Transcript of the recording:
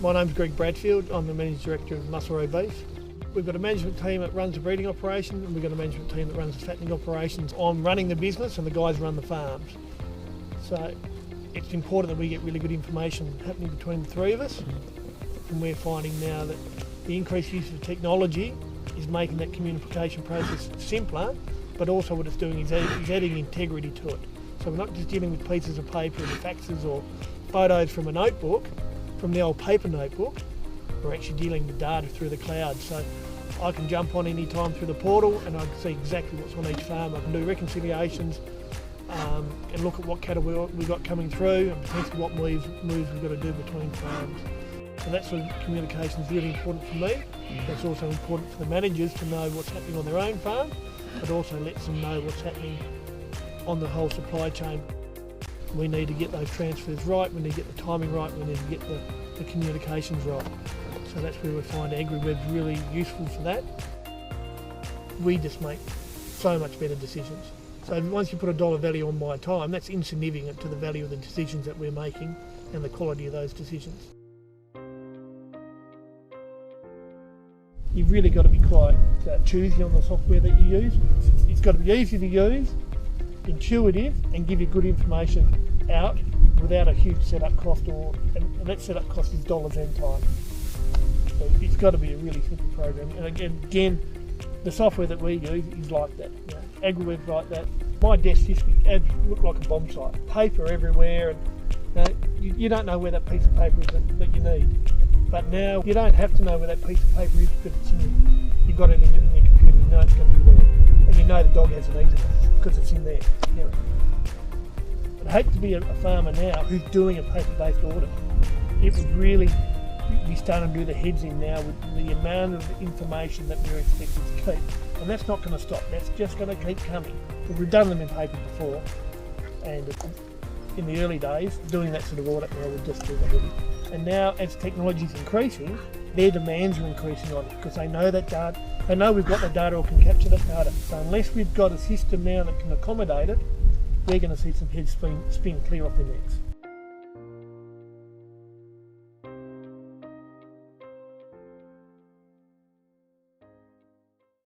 My name's Greg Bradfield. I'm the Managing Director of Mussleroe Beef. We've got a management team that runs the breeding operation, and we've got a management team that runs the fattening operations. I'm running the business and the guys run the farms. So it's important that we get really good information happening between the three of us. And we're finding now that the increased use of technology is making that communication process simpler, but also what it's doing is adding integrity to it. So we're not just dealing with pieces of paper and faxes or photos from a notebook, from the old paper notebook. We're actually dealing with data through the cloud. So I can jump on any time through the portal and I can see exactly what's on each farm. I can do reconciliations and look at what cattle we've got coming through and potentially what moves we've got to do between farms. So that sort of communication is really important for me. It's also important for the managers to know what's happening on their own farm, but also lets them know what's happening on the whole supply chain. We need to get those transfers right, we need to get the timing right, we need to get the communications right. So that's where we find AgriWeb's really useful for that. We just make so much better decisions. So once you put a dollar value on my time, that's insignificant to the value of the decisions that we're making and the quality of those decisions. You've really got to be quite choosy on the software that you use. It's got to be easy to use, intuitive, and give you good information out without a huge setup cost, and that setup cost is dollars and time. So it's got to be a really simple program. And again, the software that we use is like that. AgriWeb's like that. My desk used to look like a bomb site. Paper everywhere, and you don't know where that piece of paper is that you need. But now you don't have to know where that piece of paper is because it's in you. You've got it in your computer, you know it's going to be there. And you know the dog hasn't eaten it because it's in there. I'd hate to be a farmer now who's doing a paper-based audit. It would really be starting to do the heads in now with the amount of information that we're expected to keep. And that's not going to stop, that's just going to keep coming. We've done them in paper before, and in the early days, doing that sort of audit now would just do the heavy. And now, as technology is increasing, their demands are increasing on it because they know that data, they know we've got the data or can capture that data. So unless we've got a system now that can accommodate it, we're going to see some heads spin clear off their necks.